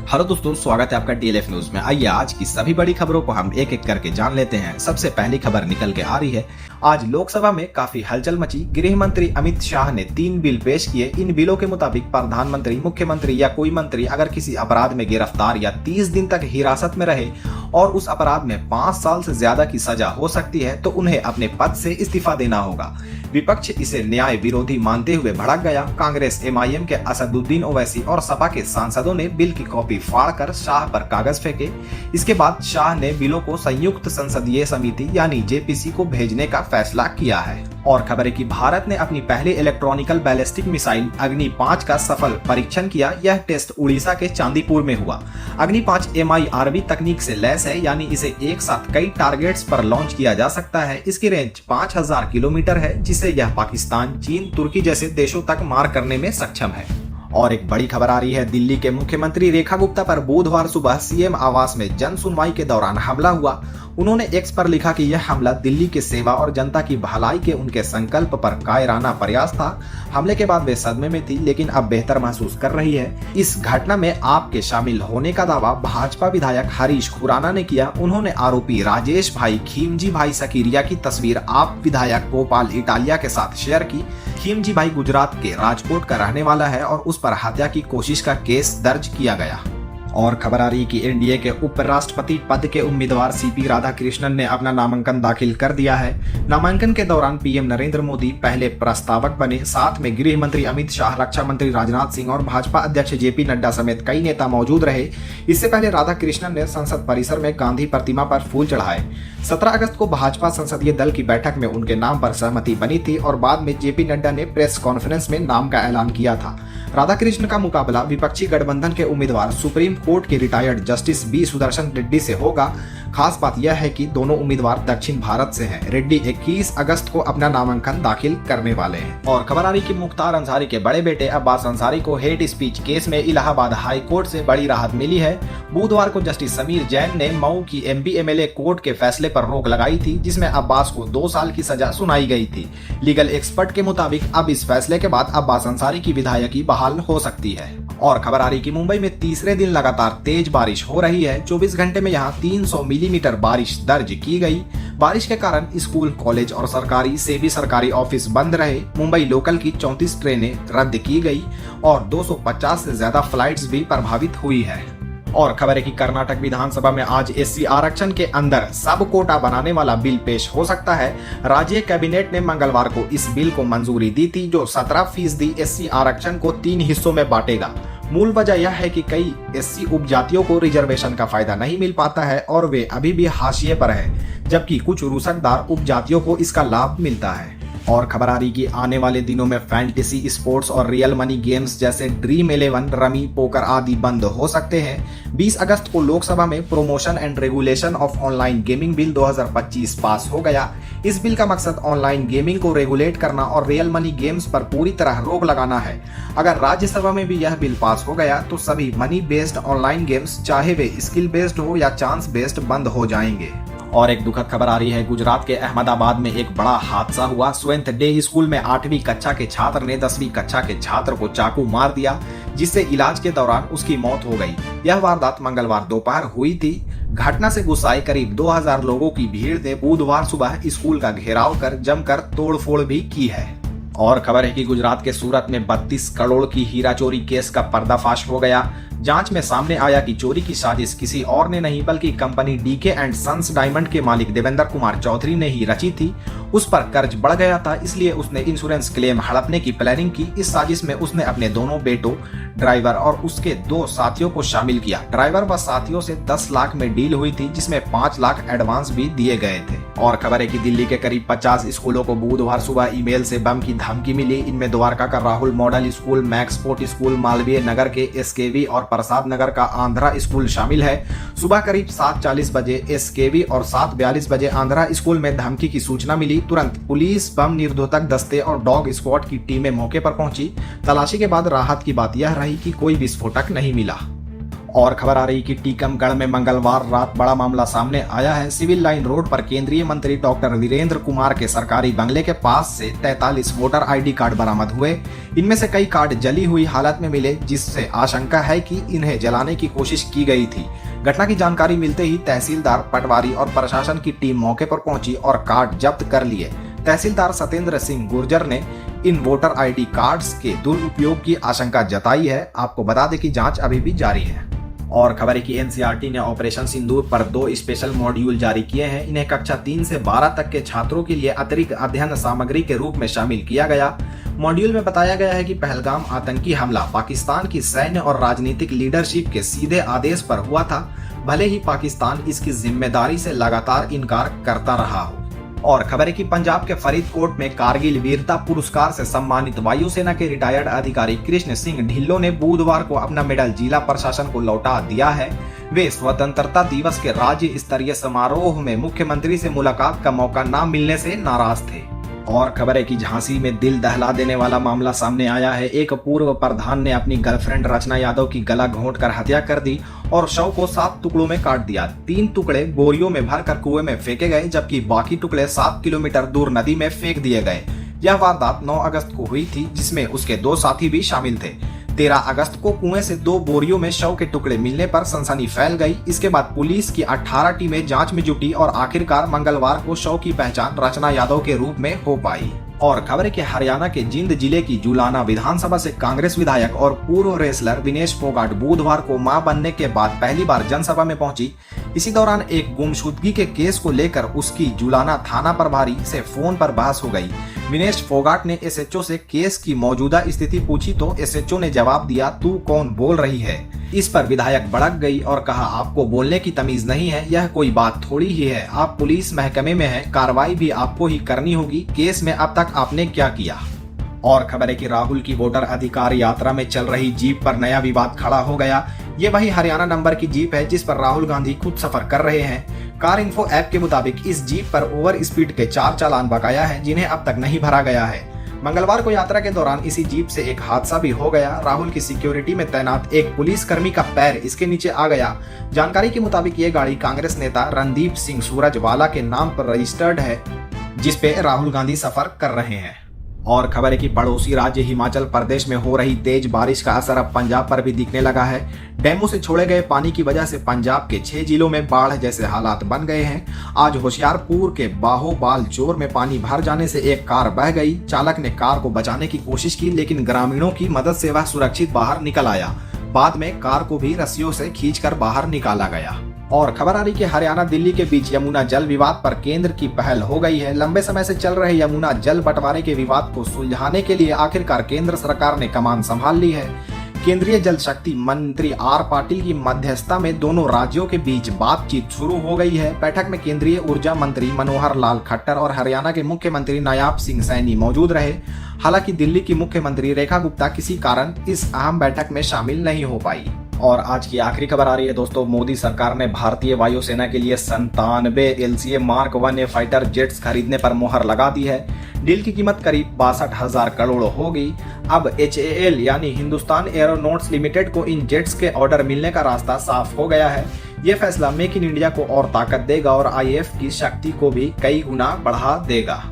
Hello दोस्तों, स्वागत है आपका डीएलएफ न्यूज में। आइए आज की सभी बड़ी खबरों को हम एक एक करके जान लेते हैं। सबसे पहली खबर निकल के आ रही है। आज लोकसभा में काफी हलचल मची। गृह मंत्री अमित शाह ने 3 बिल पेश किए। इन बिलों के मुताबिक प्रधानमंत्री, मुख्यमंत्री या कोई मंत्री अगर किसी अपराध में गिरफ्तार या 30 दिन तक हिरासत में रहे और उस अपराध में 5 साल से ज्यादा की सजा हो सकती है तो उन्हें अपने पद से इस्तीफा देना होगा। विपक्ष इसे न्याय विरोधी मानते हुए भड़क गया। कांग्रेस, एमआईएम के असदुद्दीन ओवैसी और सपा के सांसदों ने बिल की कॉपी फाड़कर शाह पर कागज फेंके। इसके बाद शाह ने बिलों को संयुक्त संसदीय समिति यानी जेपीसी को भेजने का फैसला किया है। और खबर है कि भारत ने अपनी पहली इलेक्ट्रॉनिकल बैलिस्टिक मिसाइल अग्नि 5 का सफल परीक्षण किया। यह टेस्ट उड़ीसा के चांदीपुर में हुआ। अग्नि 5 MIRV तकनीक से लैस है, यानी इसे एक साथ कई टारगेट्स पर लॉन्च किया जा सकता है। इसकी रेंज 5000 किलोमीटर है, जिससे यह पाकिस्तान, चीन, तुर्की जैसे देशों तक मार करने में सक्षम है। और एक बड़ी खबर आ रही है। दिल्ली के मुख्यमंत्री रेखा गुप्ता पर बुधवार सुबह सीएम आवास में जन सुनवाई के दौरान हमला हुआ। उन्होंने एक्स पर लिखा कि यह हमला दिल्ली की सेवा और जनता की भलाई के उनके संकल्प पर कायराना प्रयास था। हमले के बाद वे सदमे में थी, लेकिन अब बेहतर महसूस कर रही है। इस घटना में आप के शामिल होने का दावा भाजपा विधायक हरीश खुराना ने किया। उन्होंने आरोपी राजेश भाई खीमजी भाई सकीरिया की तस्वीर आप विधायक गोपाल इटालिया के साथ शेयर की। खीमजी भाई गुजरात के राजकोट का रहने वाला है और उस पर हत्या की कोशिश का केस दर्ज किया गया। और खबर आ रही कि एनडीए के उपराष्ट्रपति पद के उम्मीदवार सीपी राधाकृष्णन ने अपना नामांकन दाखिल कर दिया है। नामांकन के दौरान पीएम नरेंद्र मोदी पहले प्रस्तावक बने। साथ में गृह मंत्री अमित शाह, रक्षा मंत्री राजनाथ सिंह और भाजपा अध्यक्ष जेपी नड्डा समेत कई नेता मौजूद रहे। इससे पहले राधाकृष्णन ने संसद परिसर में गांधी प्रतिमा पर फूल चढ़ाए। 17 अगस्त को भाजपा संसदीय दल की बैठक में उनके नाम पर सहमति बनी थी और बाद में जेपी नड्डा ने प्रेस कॉन्फ्रेंस में नाम का ऐलान किया था। राधाकृष्ण का मुकाबला विपक्षी गठबंधन के उम्मीदवार सुप्रीम कोर्ट के retired justice B Sudarshan Reddy से होगा। खास बात यह है कि दोनों उम्मीदवार दक्षिण भारत से हैं। रेड्डी 21 अगस्त को अपना नामांकन दाखिल करने वाले हैं। और खबर आ रही कि मुख्तार अंसारी के बड़े बेटे अब्बास अंसारी को हेट स्पीच केस में इलाहाबाद हाई कोर्ट से बड़ी राहत मिली है। बुधवार को जस्टिस समीर जैन ने मऊ की MP MLA कोर्ट के फैसले पर रोक लगाई थी, जिसमें अब्बास को 2 साल की सजा सुनाई गई थी। लीगल एक्सपर्ट के मुताबिक अब इस फैसले के बाद अब्बास अंसारी की विधायकी बहाल हो सकती है। और खबर आ रही कि मुंबई में तीसरे दिन लगातार तेज बारिश हो रही है। 24 घंटे में यहाँ 300 मिलीमीटर बारिश दर्ज की गई। बारिश के कारण स्कूल, कॉलेज और सरकारी सेबी सरकारी ऑफिस बंद रहे। मुंबई लोकल की 34 ट्रेनें रद्द की गई और 250 से ज्यादा फ्लाइट्स भी प्रभावित हुई है। और खबर है कि कर्नाटक विधानसभा में आज SC आरक्षण के अंदर सब कोटा बनाने वाला बिल पेश हो सकता है। राज्य कैबिनेट ने मंगलवार को इस बिल को मंजूरी दी थी, जो 17% SC आरक्षण को 3 हिस्सों में बांटेगा। मूल वजह यह है कि कई SC उपजातियों को रिजर्वेशन का फायदा नहीं मिल पाता है और वे अभी भी हाशिए पर हैं, जबकि कुछ रुसकदार उपजातियों को इसका लाभ मिलता है। और खबर आ रही कि आने वाले दिनों में फैंटेसी स्पोर्ट्स और रियल मनी गेम्स जैसे ड्रीम 11, रमी, पोकर आदि बंद हो सकते हैं। 20 अगस्त को लोकसभा में promotion and regulation of online gaming bill 2025 पास हो गया। इस बिल का मकसद ऑनलाइन गेमिंग को रेगुलेट करना और रियल मनी गेम्स पर पूरी तरह रोक लगाना है। अगर राज्यसभा में भी यह बिल पास हो गया तो सभी मनी बेस्ड ऑनलाइन गेम्स, चाहे वे स्किल बेस्ड हो या चांस बेस्ड, बंद हो जाएंगे। और एक दुखद खबर आ रही है। गुजरात के अहमदाबाद में एक बड़ा हादसा हुआ। स्वेंथ डे स्कूल में 8वीं कक्षा के छात्र ने 10वीं कक्षा के छात्र को चाकू मार दिया, जिससे इलाज के दौरान उसकी मौत हो गई। यह वारदात मंगलवार दोपहर हुई थी। घटना से गुस्साए करीब 2000 लोगों की भीड़ ने बुधवार सुबह स्कूल का घेराव कर जमकर तोड़फोड़ भी की है। और खबर है कि गुजरात के सूरत में 32 करोड़ की हीरा चोरी केस का पर्दाफाश हो गया। जांच में सामने आया कि चोरी की साजिश किसी और ने नहीं बल्कि company DK and Sons Diamond के मालिक देवेंद्र कुमार चौधरी ने ही रची थी। उस पर कर्ज बढ़ गया था, इसलिए उसने इंश्योरेंस क्लेम हड़पने की प्लानिंग की। इस साजिश में उसने अपने दोनों बेटों, ड्राइवर और उसके 2 साथियों को शामिल किया। ड्राइवर व साथियों से 10 लाख में डील हुई थी, जिसमें 5 लाख एडवांस भी दिए गए थे। और खबर है कि दिल्ली के करीब 50 स्कूलों को बुधवार सुबह ईमेल से बम की धमकी मिली। इनमें द्वारका का Rahul model school, Maxfort school, Malviya Nagar के SKV और प्रसाद नगर का आंध्रा स्कूल शामिल है। सुबह करीब 7:40 बजे SKV और 7:42 बजे आंध्रा स्कूल में धमकी की सूचना मिली। तुरंत पुलिस, बम निरोधक दस्ते और डॉग स्क्वाड की टीमें मौके पर पहुंची। तलाशी के बाद राहत की बात यह रही कि कोई विस्फोटक नहीं मिला। और खबर आ रही कि टीकमगढ़ में मंगलवार रात बड़ा मामला सामने आया है। सिविल लाइन रोड पर केंद्रीय मंत्री डॉक्टर वीरेंद्र कुमार के सरकारी बंगले के पास से 43 वोटर आईडी कार्ड बरामद हुए। इनमें से कई कार्ड जली हुई हालत में मिले, जिससे आशंका है कि इन्हें जलाने की कोशिश की गई थी। घटना की जानकारी मिलते ही तहसीलदार, पटवारी और प्रशासन की टीम मौके पर पहुंची और कार्ड जब्त कर लिए। तहसीलदार सत्येंद्र सिंह गुर्जर ने इन वोटर आईडी कार्ड्स के दुरुपयोग की आशंका जताई है। आपको बता दें कि जांच अभी भी जारी है। और खबर है कि एनसीईआरटी ने ऑपरेशन सिंदूर पर 2 स्पेशल मॉड्यूल जारी किए हैं। इन्हें कक्षा 3 से 12 तक के छात्रों के लिए अतिरिक्त अध्ययन सामग्री के रूप में शामिल किया गया। मॉड्यूल में बताया गया है कि पहलगाम आतंकी हमला पाकिस्तान की सैन्य और राजनीतिक लीडरशिप के सीधे आदेश पर हुआ था, भले ही पाकिस्तान इसकी जिम्मेदारी से लगातार इनकार करता रहा हो। और खबर है कि पंजाब के फरीदकोट में कारगिल वीरता पुरस्कार से सम्मानित वायुसेना के रिटायर्ड अधिकारी कृष्ण सिंह ढिल्लों ने बुधवार को अपना मेडल जिला प्रशासन को लौटा दिया है। वे स्वतंत्रता दिवस के राज्य स्तरीय समारोह में मुख्यमंत्री से मुलाकात का मौका न मिलने से नाराज थे। और खबर है कि झांसी में दिल दहला देने वाला मामला सामने आया है। एक पूर्व प्रधान ने अपनी गर्लफ्रेंड रचना यादव की गला घोंटकर हत्या कर दी और शव को 7 टुकड़ों में काट दिया। 3 टुकड़े बोरियों में भरकर कुएं में फेंके गए, जबकि बाकी टुकड़े 7 किलोमीटर दूर नदी में फेंक दिए गए। यह वारदात 9 अगस्त को हुई थी, जिसमें उसके 2 साथी भी शामिल थे। 13 अगस्त को कुएं से 2 बोरियों में शव के टुकड़े मिलने पर सनसनी फैल गई। इसके बाद पुलिस की 18 टीमें जांच में जुटी और आखिरकार मंगलवार को शव की पहचान रचना यादव के रूप में हो पाई। और खबर है कि हरियाणा के जिंद जिले की जुलाना विधानसभा से कांग्रेस विधायक और पूर्व रेसलर विनेश फोगाट बुधवार को मां बनने के बाद पहली बार जनसभा में पहुंची। इसी दौरान एक गुमशुदगी के केस को लेकर उसकी जुलाना थाना प्रभारी से फोन पर बहस हो गई। विनेश फोगाट ने एसएचओ से केस की मौजूदा स्थिति पूछी तो एसएचओ ने जवाब दिया, तू कौन बोल रही है। इस पर विधायक भड़क गई और कहा, आपको बोलने की तमीज नहीं है, यह कोई बात थोड़ी ही है। आप पुलिस महकमे में हैं, कार्रवाई भी आपको ही करनी होगी। केस में अब तक आपने क्या किया। और खबर है कि राहुल की वोटर अधिकार यात्रा में चल रही जीप पर नया विवाद खड़ा हो गया। ये वही हरियाणा नंबर की जीप है जिस पर राहुल गांधी खुद सफर कर रहे हैं। कार इन्फो ऐप के मुताबिक इस जीप पर ओवर स्पीड के 4 चालान बकाया है, जिन्हें अब तक नहीं भरा गया है। मंगलवार को यात्रा के दौरान इसी जीप से एक हादसा भी हो गया। राहुल की सिक्योरिटी में तैनात एक पुलिसकर्मी का पैर इसके नीचे आ गया। जानकारी के मुताबिक ये गाड़ी कांग्रेस नेता रणदीप सिंह सूरजवाला के नाम पर रजिस्टर्ड है, जिस पे राहुल गांधी सफर कर रहे हैं। और खबर है कि पड़ोसी राज्य हिमाचल प्रदेश में हो रही तेज बारिश का असर अब पंजाब पर भी दिखने लगा है। डैमों से छोड़े गए पानी की वजह से पंजाब के 6 जिलों में बाढ़ जैसे हालात बन गए हैं। आज होशियारपुर के बाहोबाल चोर में पानी भर जाने से एक कार बह गई। चालक ने कार को बचाने की कोशिश की, लेकिन ग्रामीणों की मदद से वह सुरक्षित बाहर निकल आया। बाद में कार को भी रस्सियों से खींचकर बाहर निकाला गया। और खबर आ रही कि हरियाणा दिल्ली के बीच यमुना जल विवाद पर केंद्र की पहल हो गई है। लंबे समय से चल रहे यमुना जल बंटवारे के विवाद को सुलझाने के लिए आखिरकार केंद्र सरकार ने कमान संभाल ली है। केंद्रीय जल शक्ति मंत्री आर पाटिल की मध्यस्थता में दोनों राज्यों के बीच बातचीत शुरू हो गई है। बैठक में केंद्रीय ऊर्जा मंत्री मनोहर लाल खट्टर और हरियाणा के मुख्यमंत्री नायाब सिंह सैनी मौजूद रहे। हालांकि दिल्ली की मुख्यमंत्री रेखा गुप्ता किसी कारण इस अहम बैठक में शामिल नहीं हो पाई। और आज की आखिरी खबर आ रही है दोस्तों, मोदी सरकार ने भारतीय वायुसेना के लिए 97 LCA Mark 1A fighter jets खरीदने पर मुहर लगा दी है। डील की कीमत करीब 62,000 करोड़ होगी। अब HAL यानी हिंदुस्तान एरोनॉट्स लिमिटेड को इन जेट्स के ऑर्डर मिलने का रास्ता साफ हो गया है। ये फैसला मेक इन इंडिया को और ताकत देगा और IAF की शक्ति को भी कई गुना बढ़ा देगा।